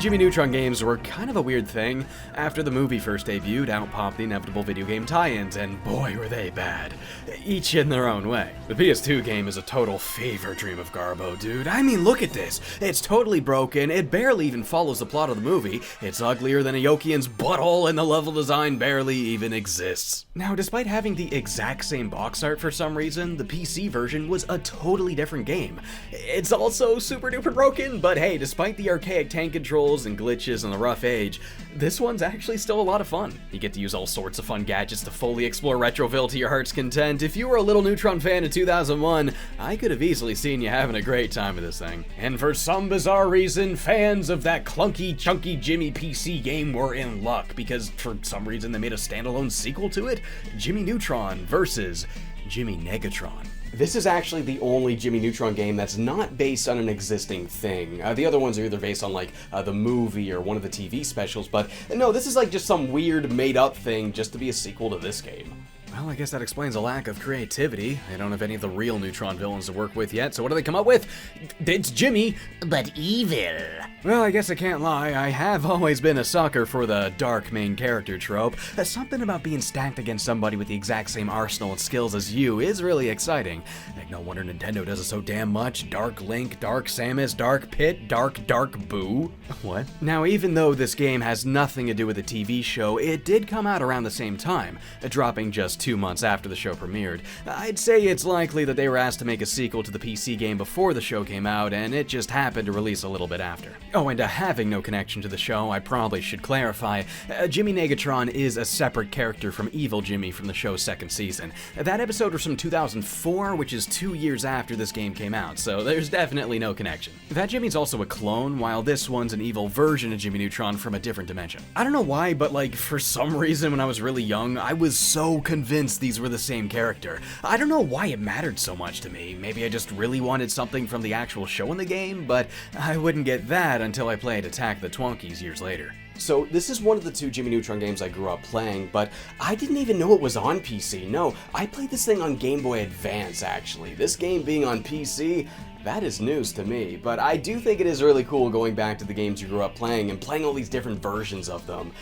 Jimmy Neutron games were kind of a weird thing. After the movie first debuted, out popped the inevitable video game tie-ins, and boy were they bad. Each in their own way. The PS2 game is a total fever dream of Garbo, dude. I mean, look at this. It's totally broken, it barely even follows the plot of the movie, it's uglier than a Yokian's butthole, and the level design barely even exists. Now, despite having the exact same box art for some reason, the PC version was a totally different game. It's also super duper broken, but hey, despite the archaic tank controls and glitches and the rough age, this one's actually still a lot of fun. You get to use all sorts of fun gadgets to fully explore Retroville to your heart's content. If you were a little Neutron fan in 2001, I could have easily seen you having a great time with this thing. And for some bizarre reason, fans of that clunky, chunky Jimmy PC game were in luck, because for some reason they made a standalone sequel to it, Jimmy Neutron versus Jimmy Negatron. This is actually the only Jimmy Neutron game that's not based on an existing thing. The other ones are either based on like the movie or one of the TV specials, but no, this is like just some weird made-up thing just to be a sequel to this game. Well, I guess that explains a lack of creativity. They don't have any of the real Neutron villains to work with yet, so what do they come up with? It's Jimmy, but evil. Well, I guess I can't lie, I have always been a sucker for the dark main character trope. Something about being stacked against somebody with the exact same arsenal and skills as you is really exciting. Like, no wonder Nintendo does it so damn much. Dark Link, Dark Samus, Dark Pit, Dark Boo. What? Now, even though this game has nothing to do with the TV show, it did come out around the same time, dropping just 2 months after the show premiered. I'd say it's likely that they were asked to make a sequel to the PC game before the show came out, and it just happened to release a little bit after. Oh, and having no connection to the show, I probably should clarify, Jimmy Negatron is a separate character from Evil Jimmy from the show's second season. That episode was from 2004, which is 2 years after this game came out, so there's definitely no connection. That Jimmy's also a clone, while this one's an evil version of Jimmy Neutron from a different dimension. I don't know why, but like, for some reason when I was really young, I was so convinced these were the same character. I don't know why it mattered so much to me. Maybe I just really wanted something from the actual show in the game, but I wouldn't get that until I played Attack the Twonkies years later. So this is one of the 2 Jimmy Neutron games I grew up playing, but I didn't even know it was on PC. No, I played this thing on Game Boy Advance, actually. This game being on PC, that is news to me, but I do think it is really cool going back to the games you grew up playing and playing all these different versions of them.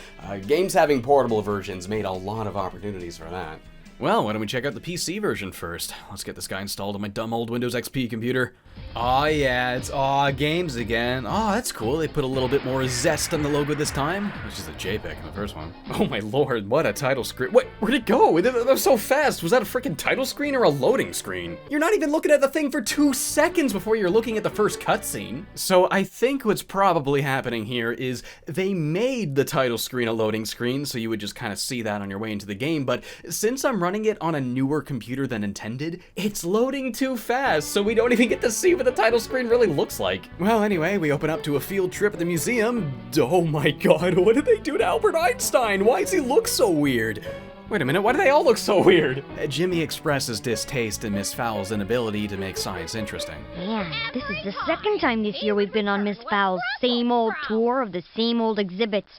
Games having portable versions made a lot of opportunities for that. Well, why don't we check out the PC version first? Let's get this guy installed on my dumb old Windows XP computer. Aw, yeah, it's games again. Aw, that's cool. They put a little bit more zest on the logo this time, which is a JPEG in the first one. Oh my lord, what a title screen. Wait, where'd it go? That was so fast. Was that a freaking title screen or a loading screen? You're not even looking at the thing for 2 seconds before you're looking at the first cutscene. So I think what's probably happening here is they made the title screen a loading screen, so you would just kind of see that on your way into the game, but since I'm running it on a newer computer than intended, it's loading too fast, so we don't even get to see what the title screen really looks like. Well, anyway, we open up to a field trip at the museum. Oh my god, what did they do to Albert Einstein? Why does he look so weird? Wait a minute, why do they all look so weird? Jimmy expresses distaste in Miss Fowl's inability to make science interesting. Man, this is the second time this year we've been on Miss Fowl's same old tour of the same old exhibits.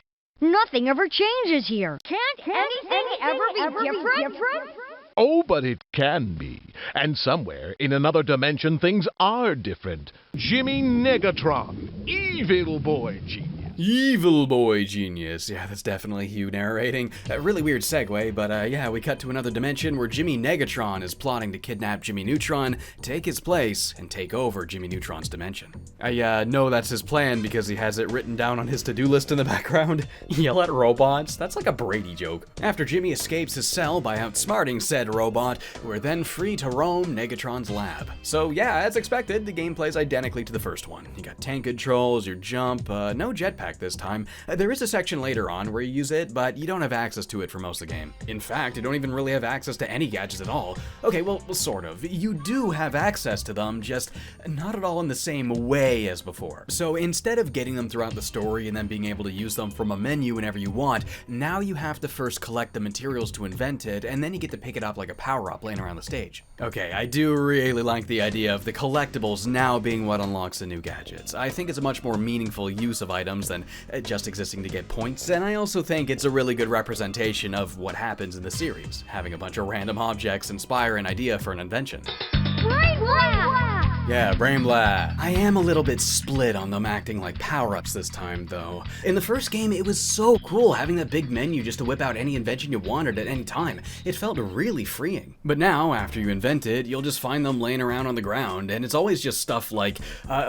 Nothing ever changes here. Can't anything ever be different? Oh, but it can be. And somewhere in another dimension, things are different. Jimmy Negatron, evil boy genius. Evil boy genius. Yeah, that's definitely Hugh narrating. A really weird segue, but yeah, we cut to another dimension where Jimmy Negatron is plotting to kidnap Jimmy Neutron, take his place, and take over Jimmy Neutron's dimension. I know that's his plan because he has it written down on his to-do list in the background. Yell at robots? That's like a Brady joke. After Jimmy escapes his cell by outsmarting said robot, we're then free to roam Negatron's lab. So yeah, as expected, the game plays identically to the first one. You got tank controls, your jump, no jetpack this time. There is a section later on where you use it, but you don't have access to it for most of the game. In fact, you don't even really have access to any gadgets at all. Okay, well, sort of. You do have access to them, just not at all in the same way as before. So instead of getting them throughout the story and then being able to use them from a menu whenever you want, now you have to first collect the materials to invent it, and then you get to pick it up like a power-up laying around the stage. Okay, I do really like the idea of the collectibles now being what unlocks the new gadgets. I think it's a much more meaningful use of items than just existing to get points, and I also think it's a really good representation of what happens in the series, having a bunch of random objects inspire an idea for an invention. Brain blast! Yeah, brain blast. I am a little bit split on them acting like power-ups this time, though. In the first game, it was so cool having that big menu just to whip out any invention you wanted at any time. It felt really freeing. But now, after you invent it, you'll just find them laying around on the ground, and it's always just stuff like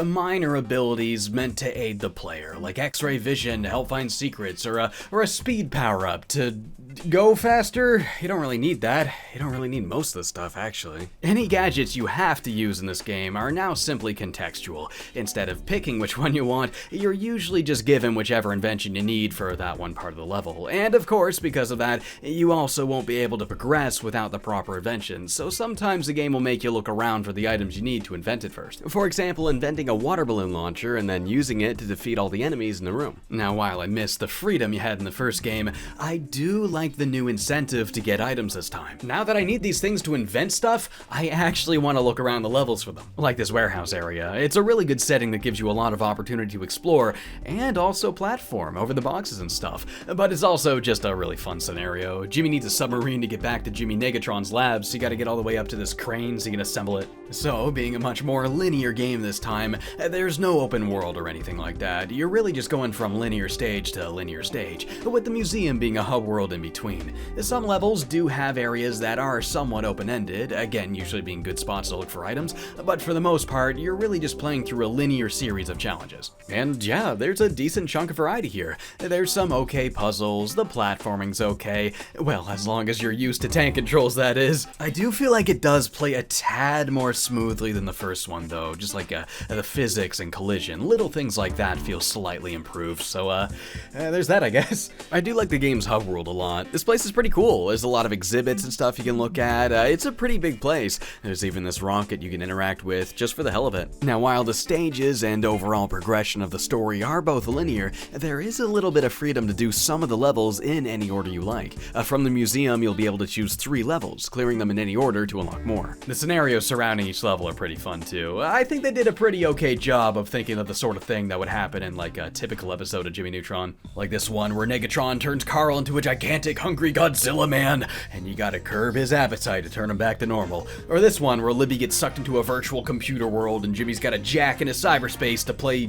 minor abilities meant to aid the player, like X-ray vision to help find secrets, or a speed power-up to go faster. You don't really need that. You don't really need most of the stuff, actually. Any gadgets you have to use in this game are now simply contextual. Instead of picking which one you want, you're usually just given whichever invention you need for that one part of the level. And of course, because of that, you also won't be able to progress without the proper inventions, so sometimes the game will make you look around for the items you need to invent it first. For example, inventing a water balloon launcher and then using it to defeat all the enemies in the room. Now, while I miss the freedom you had in the first game, I do like the new incentive to get items this time. Now that I need these things to invent stuff, I actually want to look around the levels for them. Like this warehouse area. It's a really good setting that gives you a lot of opportunity to explore and also platform over the boxes and stuff. But it's also just a really fun scenario. Jimmy needs a submarine to get back to Jimmy Negatron's lab, so you gotta get all the way up to this crane so you can assemble it. So, being a much more linear game this time, there's no open world or anything like that. You're really just going from linear stage to linear stage, with the museum being a hub world in between. Some levels do have areas that are somewhat open-ended, again usually being good spots to look for items, but for the most part, you're really just playing through a linear series of challenges. And yeah, there's a decent chunk of variety here. There's some okay puzzles, the platforming's okay, well, as long as you're used to tank controls, that is. I do feel like it does play a tad more smoothly than the first one though, just like the physics and collision, little things like that feel slightly improved, so there's that, I guess. I do like the game's hub world a lot. This place is pretty cool. There's a lot of exhibits and stuff you can look at. It's a pretty big place. There's even this rocket you can interact with just for the hell of it. Now, while the stages and overall progression of the story are both linear, there is a little bit of freedom to do some of the levels in any order you like. From the museum, you'll be able to choose 3 levels, clearing them in any order to unlock more. The scenarios surrounding each level are pretty fun too. I think they did a pretty okay job of thinking of the sort of thing that would happen in like a typical episode of Jimmy Neutron. Like this one where Negatron turns Carl into a gigantic hungry Godzilla man, and you gotta curb his appetite to turn him back to normal. Or this one where Libby gets sucked into a virtual computer world and Jimmy's got a jack in his cyberspace to play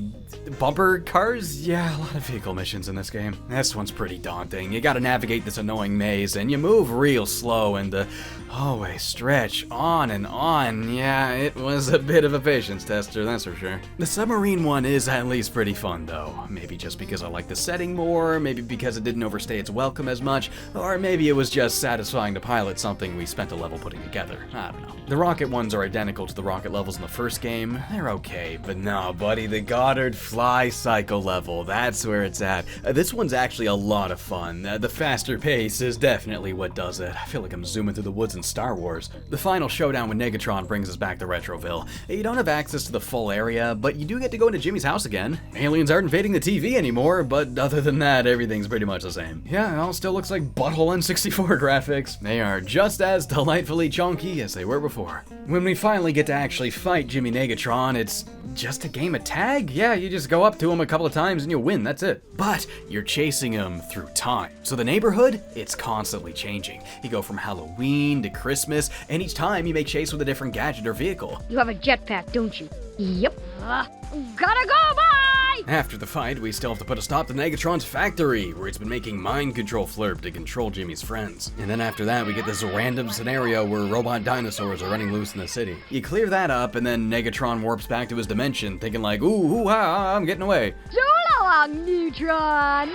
bumper cars? Yeah, a lot of vehicle missions in this game. This one's pretty daunting. You gotta navigate this annoying maze and you move real slow and the hallway stretch on and on. Yeah, it was a bit of a patience tester, that's for sure. The submarine one is at least pretty fun though. Maybe just because I like the setting more, maybe because it didn't overstay its welcome as much, or maybe it was just satisfying to pilot something we spent a level putting together. I don't know. The rocket ones are identical to the rocket levels in the first game. They're okay, but no, buddy, the Goddard fly cycle level, that's where it's at. This one's actually a lot of fun. The faster pace is definitely what does it. I feel like I'm zooming through the woods in Star Wars. The final showdown with Negatron brings us back to Retroville. You don't have access to the full area, but you do get to go into Jimmy's house again. Aliens aren't invading the TV anymore, but other than that, everything's pretty much the same. Yeah, it all still looks like butthole N64 graphics. They are just as delightfully chunky as they were before. When we finally get to actually fight Jimmy Negatron, it's just a game of tag? Yeah, you just go up to him a couple of times and you win, that's it. But you're chasing him through time. So the neighborhood, it's constantly changing. You go from Halloween to Christmas, and each time you make chase with a different gadget or vehicle. You have a jetpack, don't you? Yep. Gotta go, bye! After the fight, we still have to put a stop to Negatron's factory, where it's been making mind control flurp to control Jimmy's friends. And then after that, we get this random scenario where robot dinosaurs are running loose in the city. You clear that up, and then Negatron warps back to his dimension, thinking like, ooh, I'm getting away. So long, Neutron!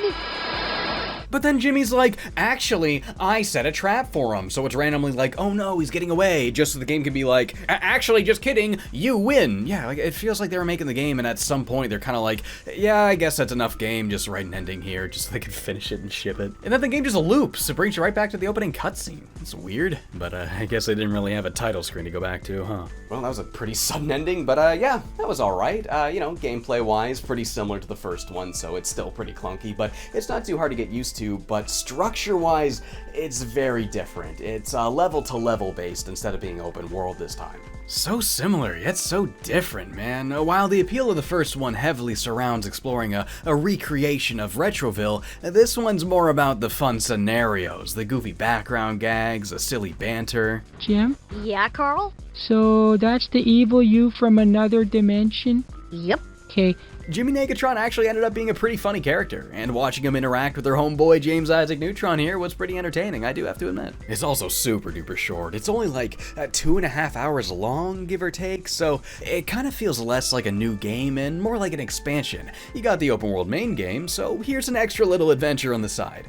But then Jimmy's like, actually, I set a trap for him. So it's randomly like, oh no, he's getting away. Just so the game can be like, actually, just kidding, you win. Yeah, like it feels like they were making the game and at some point they're kind of like, yeah, I guess that's enough game. Just write an ending here just so they can finish it and ship it. And then the game just loops. It brings you right back to the opening cutscene. It's weird, but I guess they didn't really have a title screen to go back to, huh? Well, that was a pretty sudden ending, but yeah, that was all right. You know, gameplay-wise, pretty similar to the first one, so it's still pretty clunky, but it's not too hard to get used to. But structure-wise, it's very different. It's level-to-level based instead of being open world this time. So similar, yet so different, man. While the appeal of the first one heavily surrounds exploring a recreation of Retroville, this one's more about the fun scenarios, the goofy background gags, the silly banter. Jim? Yeah, Carl? So that's the evil you from another dimension? Yep. Okay. Jimmy Neutron actually ended up being a pretty funny character, and watching him interact with their homeboy James Isaac Neutron here was pretty entertaining, I do have to admit. It's also super duper short. It's only like 2.5 hours long, give or take, so it kind of feels less like a new game and more like an expansion. You got the open world main game, so here's an extra little adventure on the side.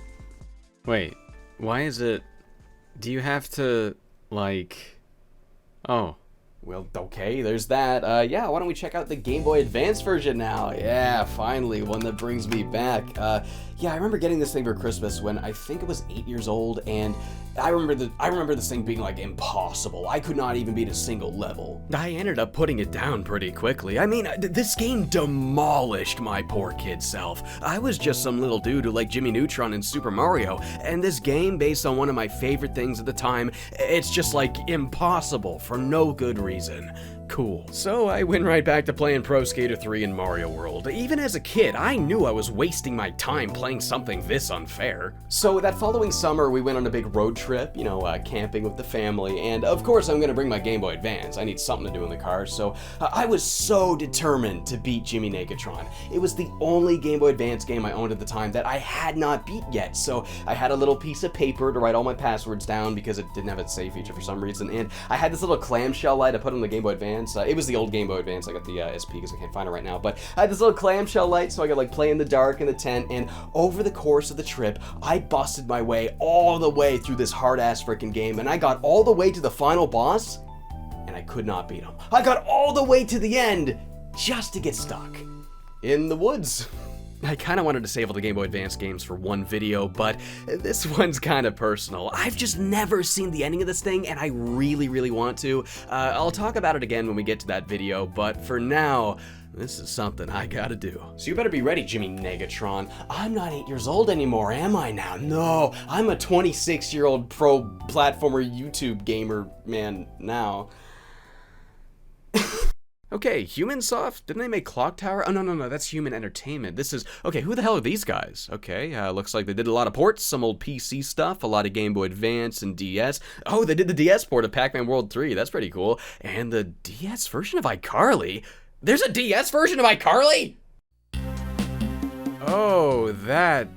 Wait, why is it... Do you have to, like... Oh. Well, okay, there's that. Yeah, why don't we check out the Game Boy Advance version now? Yeah, finally, one that brings me back. Yeah, I remember getting this thing for Christmas when I think it was 8 years old, and I remember this thing being like impossible. I could not even beat a single level. I ended up putting it down pretty quickly. I mean, this game demolished my poor kid self. I was just some little dude who liked Jimmy Neutron and Super Mario, and this game, based on one of my favorite things at the time, it's just like impossible for no good reason. Cool. So I went right back to playing Pro Skater 3 and Mario World. Even as a kid, I knew I was wasting my time playing something this unfair. So that following summer, we went on a big road trip, you know, camping with the family, and of course I'm gonna bring my Game Boy Advance. I need something to do in the car, so I was so determined to beat Jimmy Neutron. It was the only Game Boy Advance game I owned at the time that I had not beat yet, so I had a little piece of paper to write all my passwords down because it didn't have a save feature for some reason, and I had this little clamshell light I put on the Game Boy Advance. It was the old Game Boy Advance. I got the SP because I can't find it right now, but I had this little clamshell light so I could like play in the dark in the tent, and over the course of the trip, I busted my way all the way through this hard-ass freaking game, and I got all the way to the final boss, and I could not beat him. I got all the way to the end just to get stuck in the woods. I kind of wanted to save all the Game Boy Advance games for one video, but this one's kind of personal. I've just never seen the ending of this thing, and I really, really want to. I'll talk about it again when we get to that video, but for now, this is something I gotta do. So you better be ready, Jimmy Negatron. I'm not 8 years old anymore, am I now? No, I'm a 26-year-old pro platformer YouTube gamer man now. Okay, HumanSoft? Didn't they make Clock Tower? Oh, no, that's Human Entertainment. This is... Okay, who the hell are these guys? Okay, looks like they did a lot of ports, some old PC stuff, a lot of Game Boy Advance and DS. Oh, they did the DS port of Pac-Man World 3. That's pretty cool. And the DS version of iCarly? There's a DS version of iCarly? Oh,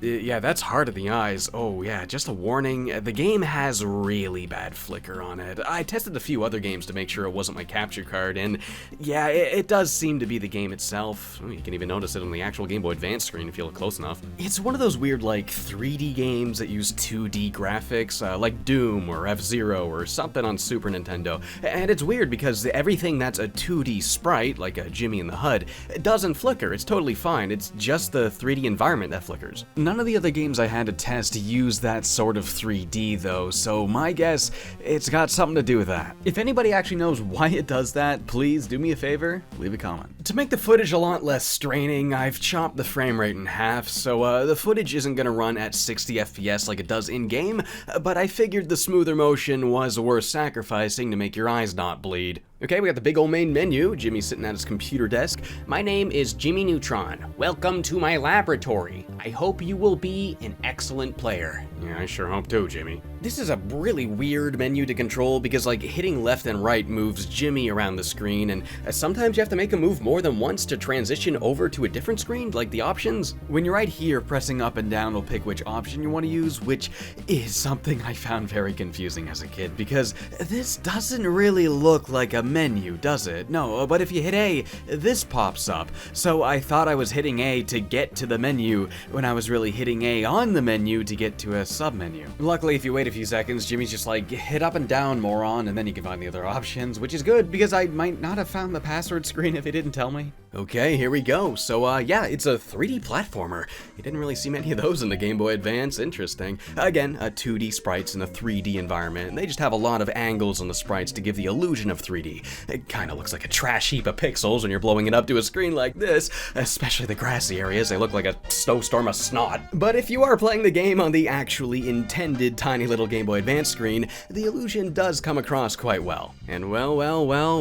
yeah, that's hard on the eyes. Oh, yeah, just a warning. The game has really bad flicker on it. I tested a few other games to make sure it wasn't my capture card, and yeah, it does seem to be the game itself. You can even notice it on the actual Game Boy Advance screen if you look close enough. It's one of those weird, like, 3D games that use 2D graphics, like Doom or F-Zero or something on Super Nintendo. And it's weird because everything that's a 2D sprite, like a Jimmy in the HUD, doesn't flicker. It's totally fine. It's just the 3D environment that flickers. None of the other games I had to test use that sort of 3D though, so my guess, it's got something to do with that. If anybody actually knows why it does that, please do me a favor, leave a comment. To make the footage a lot less straining, I've chopped the frame rate in half, so the footage isn't gonna run at 60 FPS like it does in-game, but I figured the smoother motion was worth sacrificing to make your eyes not bleed. Okay, we got the big old main menu. Jimmy's sitting at his computer desk. My name is Jimmy Neutron. Welcome to my laboratory. I hope you will be an excellent player. Yeah, I sure hope too, Jimmy. This is a really weird menu to control because, like, hitting left and right moves Jimmy around the screen, and sometimes you have to make him move more than once to transition over to a different screen, like the options. When you're right here, pressing up and down will pick which option you want to use, which is something I found very confusing as a kid because this doesn't really look like a menu, does it? No, but if you hit A, this pops up. So I thought I was hitting A to get to the menu when I was really hitting A on the menu to get to a sub-menu. Luckily, if you wait a few seconds, Jimmy's just like, hit up and down, moron, and then you can find the other options, which is good because I might not have found the password screen if he didn't tell me. Okay, here we go. So, yeah, it's a 3D platformer. You didn't really see many of those in the Game Boy Advance. Interesting. Again, a 2D sprites in a 3D environment, and they just have a lot of angles on the sprites to give the illusion of 3D. It kind of looks like a trash heap of pixels when you're blowing it up to a screen like this, especially the grassy areas. They look like a snowstorm of snot. But if you are playing the game on the actually intended tiny little Game Boy Advance screen, the illusion does come across quite well. And well,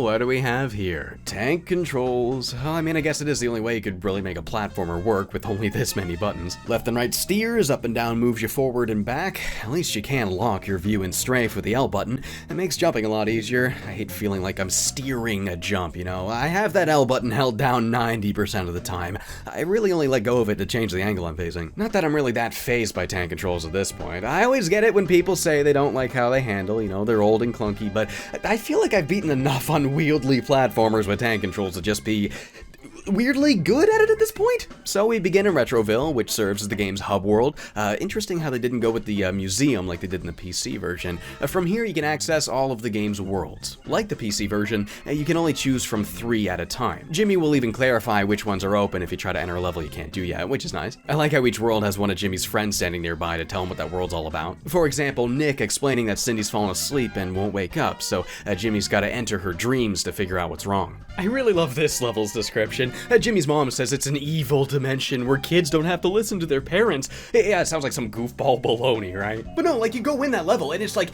what do we have here? Tank controls. I mean, I guess it is the only way you could really make a platformer work with only this many buttons. Left and right steers, up and down moves you forward and back. At least you can lock your view and strafe with the L button. It makes jumping a lot easier. I hate feeling like I'm steering a jump, you know? I have that L button held down 90% of the time. I really only let go of it to change the angle I'm facing. Not that I'm really that fazed by tank controls at this point. I always get it when people say they don't like how they handle, you know, they're old and clunky, but I feel like I've beaten enough unwieldy platformers with tank controls to just be weirdly good at it at this point. So we begin in Retroville, which serves as the game's hub world. Interesting how they didn't go with the museum like they did in the PC version. From here you can access all of the game's worlds. Like the PC version, you can only choose from 3 at a time. Jimmy will even clarify which ones are open if you try to enter a level you can't do yet, which is nice. I like how each world has one of Jimmy's friends standing nearby to tell him what that world's all about. For example, Nick explaining that Cindy's fallen asleep and won't wake up, so Jimmy's gotta enter her dreams to figure out what's wrong. I really love this level's description. Jimmy's mom says it's an evil dimension where kids don't have to listen to their parents. Yeah, it sounds like some goofball baloney, right? But no, like you go in that level and it's like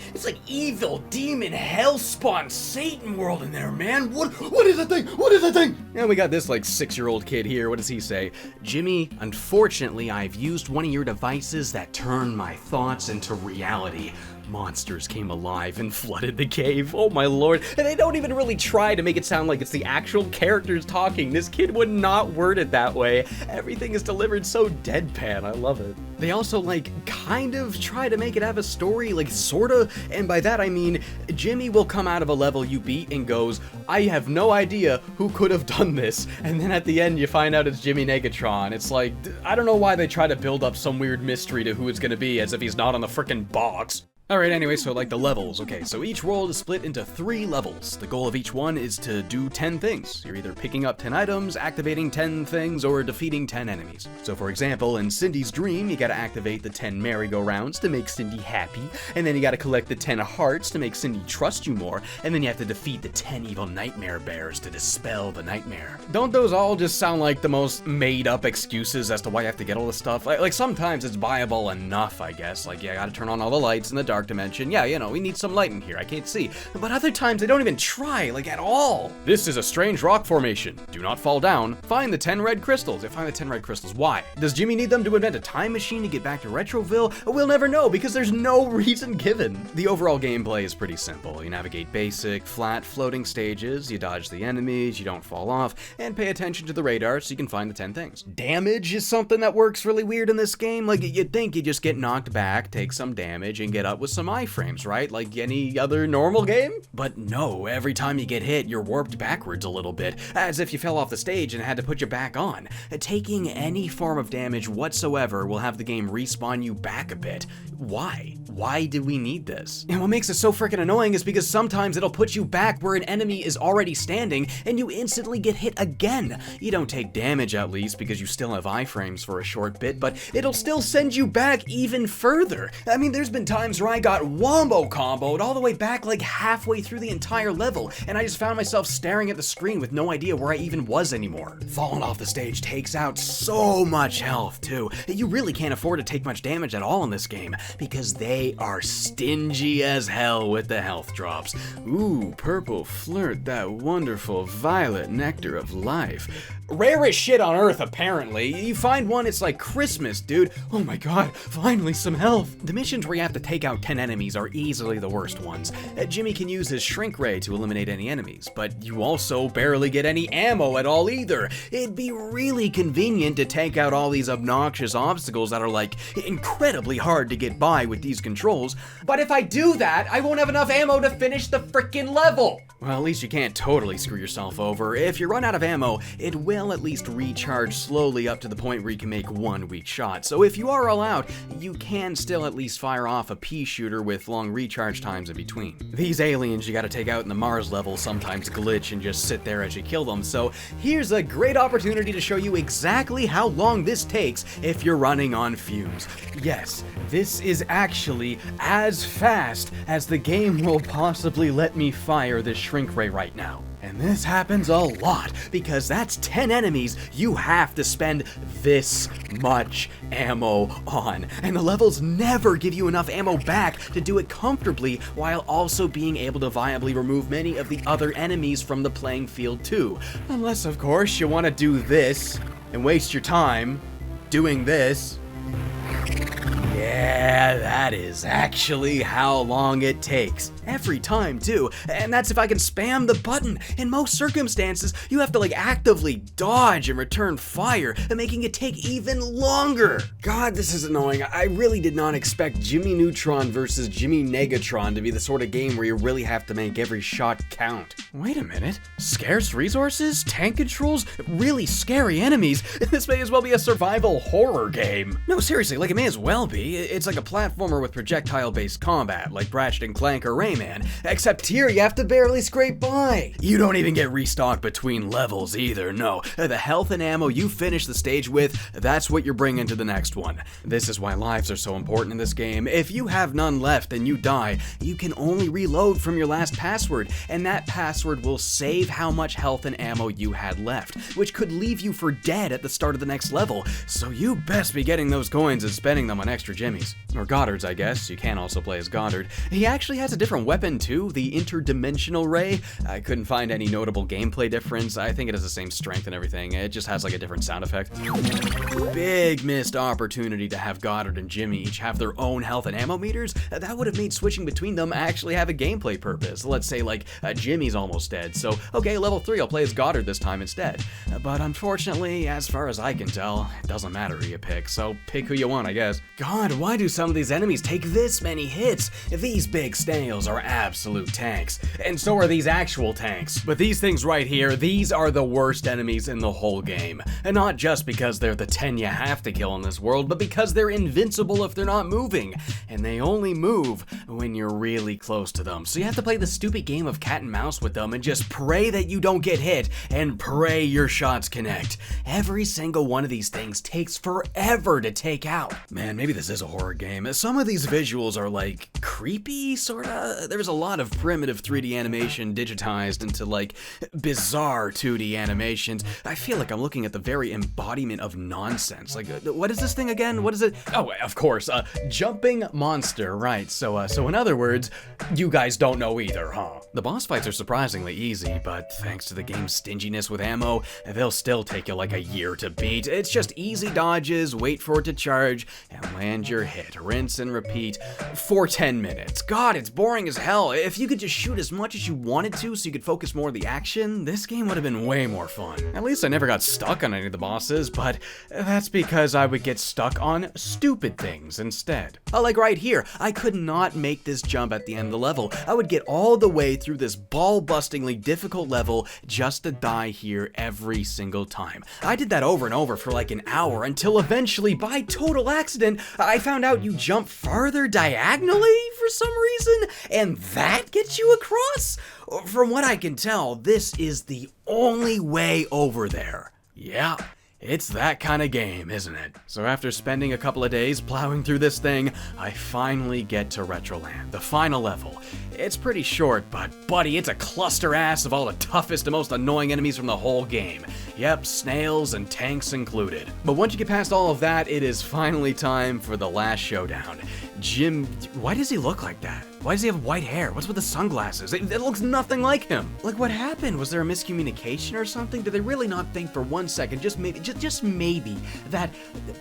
evil, demon, hellspawn, Satan world in there, man. What is that thing? What is that thing? And we got this like 6-year-old kid here. What does he say? Jimmy, unfortunately, I've used one of your devices that turned my thoughts into reality. Monsters came alive and flooded the cave. Oh my lord. And they don't even really try to make it sound like it's the actual characters talking. This kid would not word it that way. Everything is delivered so deadpan. I love it. They also like kind of try to make it have a story, like sorta, and by that I mean Jimmy will come out of a level you beat and goes, I have no idea who could have done this, and then at the end you find out it's Jimmy Neutron. It's like, I don't know why they try to build up some weird mystery to who it's gonna be as if he's not on the frickin' box. Alright, anyway, so like the levels. Okay, so each world is split into 3 levels. The goal of each one is to do 10 things. You're either picking up 10 items, activating 10 things, or defeating 10 enemies. So for example, in Cindy's dream, you gotta activate the 10 merry-go-rounds to make Cindy happy, and then you gotta collect the 10 hearts to make Cindy trust you more, and then you have to defeat the 10 evil nightmare bears to dispel the nightmare. Don't those all just sound like the most made-up excuses as to why you have to get all this stuff? Like sometimes it's viable enough, I guess. Like, yeah, I gotta turn on all the lights in the dark dimension. Yeah, you know, we need some light in here. I can't see. But other times they don't even try, like at all. This is a strange rock formation. Do not fall down. Find the 10 red crystals. Find the 10 red crystals. Why? Does Jimmy need them to invent a time machine to get back to Retroville? We'll never know because there's no reason given. The overall gameplay is pretty simple. You navigate basic, flat, floating stages, you dodge the enemies, you don't fall off, and pay attention to the radar so you can find the 10 things. Damage is something that works really weird in this game. Like, you'd think you just get knocked back, take some damage, and get up with some iframes, right? Like any other normal game? But no, every time you get hit, you're warped backwards a little bit, as if you fell off the stage and had to put you back on. Taking any form of damage whatsoever will have the game respawn you back a bit. Why? Why do we need this? And what makes it so freaking annoying is because sometimes it'll put you back where an enemy is already standing and you instantly get hit again. You don't take damage at least because you still have iframes for a short bit, but it'll still send you back even further. I mean, there's been times where I got wombo comboed all the way back like halfway through the entire level, and I just found myself staring at the screen with no idea where I even was anymore. Falling off the stage takes out so much health too. You really can't afford to take much damage at all in this game because they are stingy as hell with the health drops. Ooh, purple flirt, that wonderful violet nectar of life. Rarest shit on earth, apparently. You find one, it's like Christmas, dude. Oh my god, finally some health. The missions where you have to take out 10 enemies are easily the worst ones. Jimmy can use his shrink ray to eliminate any enemies, but you also barely get any ammo at all either. It'd be really convenient to take out all these obnoxious obstacles that are like incredibly hard to get by with these controls, but if I do that, I won't have enough ammo to finish the frickin' level. Well, at least you can't totally screw yourself over. If you run out of ammo, it will they'll at least recharge slowly up to the point where you can make one weak shot. So if you are all out, you can still at least fire off a pea shooter with long recharge times in between. These aliens you gotta take out in the Mars level sometimes glitch and just sit there as you kill them, so here's a great opportunity to show you exactly how long this takes if you're running on fumes. Yes, this is actually as fast as the game will possibly let me fire this shrink ray right now. And this happens a lot, because that's 10 enemies you have to spend this much ammo on. And the levels never give you enough ammo back to do it comfortably, while also being able to viably remove many of the other enemies from the playing field too. Unless, of course, you want to do this and waste your time doing this. Yeah, that is actually how long it takes. Every time, too. And that's if I can spam the button. In most circumstances, you have to actively dodge and return fire, and making it take even longer. God, this is annoying. I really did not expect Jimmy Neutron versus Jimmy Negatron to be the sort of game where you really have to make every shot count. Wait a minute. Scarce resources? Tank controls? Really scary enemies? This may as well be a survival horror game. No, seriously, it may as well be. It's like a platformer with projectile-based combat, like Ratchet & Clank or Rayman, except here you have to barely scrape by. You don't even get restocked between levels either, no. The health and ammo you finish the stage with, that's what you're bringing to the next one. This is why lives are so important in this game. If you have none left and you die, you can only reload from your last password, and that password will save how much health and ammo you had left, which could leave you for dead at the start of the next level, so you best be getting those coins and spending them on extra Jimmys. Or Goddards, I guess. You can also play as Goddard. He actually has a different weapon too, the interdimensional ray. I couldn't find any notable gameplay difference. I think it has the same strength and everything. It just has a different sound effect. Big missed opportunity to have Goddard and Jimmy each have their own health and ammo meters. That would have made switching between them actually have a gameplay purpose. Let's say Jimmy's almost dead, so okay, level 3 I'll play as Goddard this time instead. But unfortunately, as far as I can tell, it doesn't matter who you pick, so pick who you want, I guess. God, why do some of these enemies take this many hits? These big snails are absolute tanks, and so are these actual tanks. But these things right here, these are the worst enemies in the whole game. And not just because they're the 10 you have to kill in this world, but because they're invincible if they're not moving. And they only move when you're really close to them. So you have to play the stupid game of cat and mouse with them and just pray that you don't get hit and pray your shots connect. Every single one of these things takes forever to take out. Man, maybe this is a horror game. Some of these visuals are creepy, sorta. There's a lot of primitive 3D animation digitized into bizarre 2D animations. I feel like I'm looking at the very embodiment of nonsense. What is this thing again? What is it? Oh, of course, jumping monster, right. So in other words, you guys don't know either, huh? The boss fights are surprisingly easy, but thanks to the game's stinginess with ammo, they'll still take you a year to beat. It's just easy dodges, wait for it to charge, and land your hit. Rinse and repeat for 10 minutes. God, it's boring as hell. If you could just shoot as much as you wanted to so you could focus more on the action, this game would have been way more fun. At least I never got stuck on any of the bosses, but that's because I would get stuck on stupid things instead. Like right here, I could not make this jump at the end of the level. I would get all the way through this ball-bustingly difficult level just to die here every single time. I did that over and over for an hour until eventually, by total accident, I found out you jump farther diagonally for some reason, and that gets you across? From what I can tell, this is the only way over there. Yeah. It's that kind of game, isn't it? So after spending a couple of days plowing through this thing, I finally get to Retroland, the final level. It's pretty short, but buddy, it's a cluster ass of all the toughest and most annoying enemies from the whole game. Yep, snails and tanks included. But once you get past all of that, it is finally time for the last showdown. Jim, why does he look like that? Why does he have white hair? What's with the sunglasses? It looks nothing like him. What happened? Was there a miscommunication or something? Did they really not think for 1 second, just maybe, that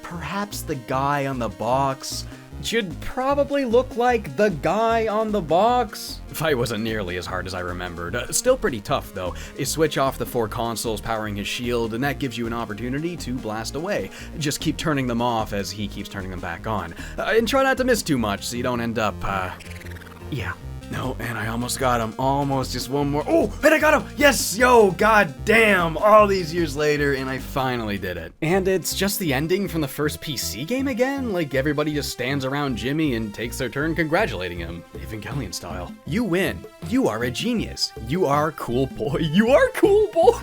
perhaps the guy on the box should probably look like the guy on the box? Fight wasn't nearly as hard as I remembered. Still pretty tough though. You switch off the 4 consoles powering his shield, and that gives you an opportunity to blast away. Just keep turning them off as he keeps turning them back on. And try not to miss too much so you don't end up, yeah. No, and I almost got him. Almost, just one more. Oh, and I got him! Yes, yo, god damn! All these years later, and I finally did it. And it's just the ending from the first PC game again? Like, everybody just stands around Jimmy and takes their turn congratulating him. Evangelion style. You win. You are a genius. You are cool boy. You are cool boy!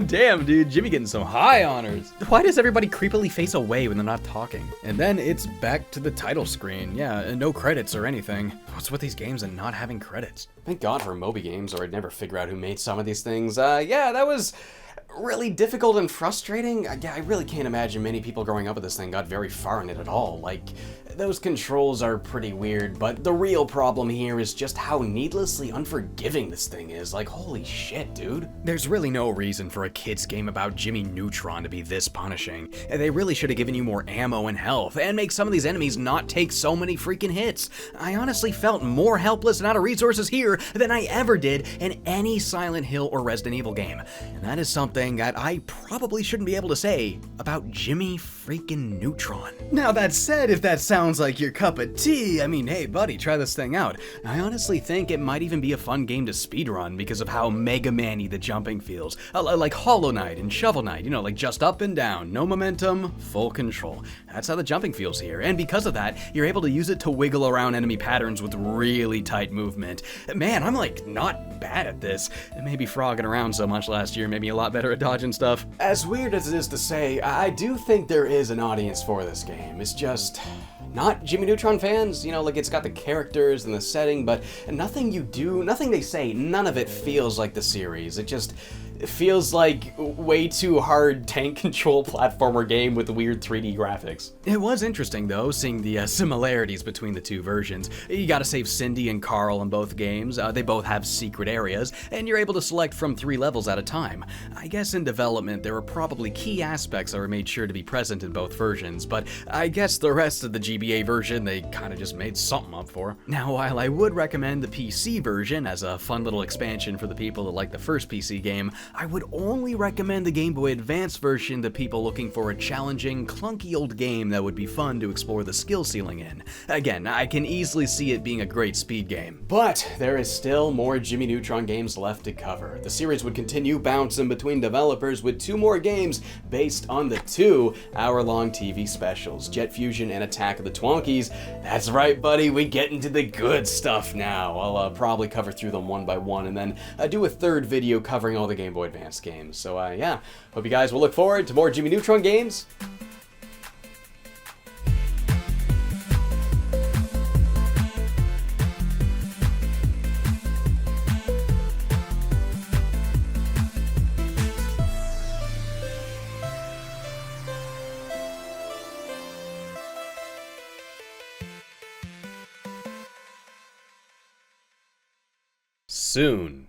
Damn, dude, Jimmy getting some high honors. Why does everybody creepily face away when they're not talking? And then it's back to the title screen. Yeah, no credits or anything. What's with these games and not having credits? Thank God for Moby games, or I'd never figure out who made some of these things. Yeah, that was really difficult and frustrating. Yeah, I really can't imagine many people growing up with this thing got very far in it at all. Like, those controls are pretty weird, but the real problem here is just how needlessly unforgiving this thing is. Like, holy shit, dude. There's really no reason for a kid's game about Jimmy Neutron to be this punishing. They really should have given you more ammo and health, and make some of these enemies not take so many freaking hits. I honestly felt more helpless and out of resources here than I ever did in any Silent Hill or Resident Evil game. And that is something that I probably shouldn't be able to say about Jimmy freaking Neutron. Now that said, if that sounds like your cup of tea, I mean, hey buddy, try this thing out. I honestly think it might even be a fun game to speedrun because of how Mega Man-y the jumping feels. Like Hollow Knight and Shovel Knight, you know, like just up and down, no momentum, full control. That's how the jumping feels here, and because of that, you're able to use it to wiggle around enemy patterns with really tight movement. Man, I'm like not bad at this. Maybe frogging around so much last year made me a lot better at dodging stuff. As weird as it is to say, I do think there is an audience for this game. It's just not Jimmy Neutron fans, you know, like it's got the characters and the setting, but nothing you do, nothing they say, none of it feels like the series. It just feels like way too hard tank control platformer game with weird 3D graphics. It was interesting though, seeing the similarities between the two versions. You gotta save Cindy and Carl in both games. They both have secret areas, and you're able to select from 3 levels at a time. I guess in development there were probably key aspects that were made sure to be present in both versions, but I guess the rest of the GBA version they kinda just made something up for. Now, while I would recommend the PC version as a fun little expansion for the people that like the first PC game, I would only recommend the Game Boy Advance version to people looking for a challenging, clunky old game that would be fun to explore the skill ceiling in. Again, I can easily see it being a great speed game. But there is still more Jimmy Neutron games left to cover. The series would continue bouncing between developers with 2 more games based on the 2 hour-long TV specials, Jet Fusion and Attack of the Twonkies. That's right, buddy, we get into the good stuff now. I'll probably cover through them one by one and then do a 3rd video covering all the Game Boy Advance games. So yeah, hope you guys will look forward to more Jimmy Neutron games. Soon.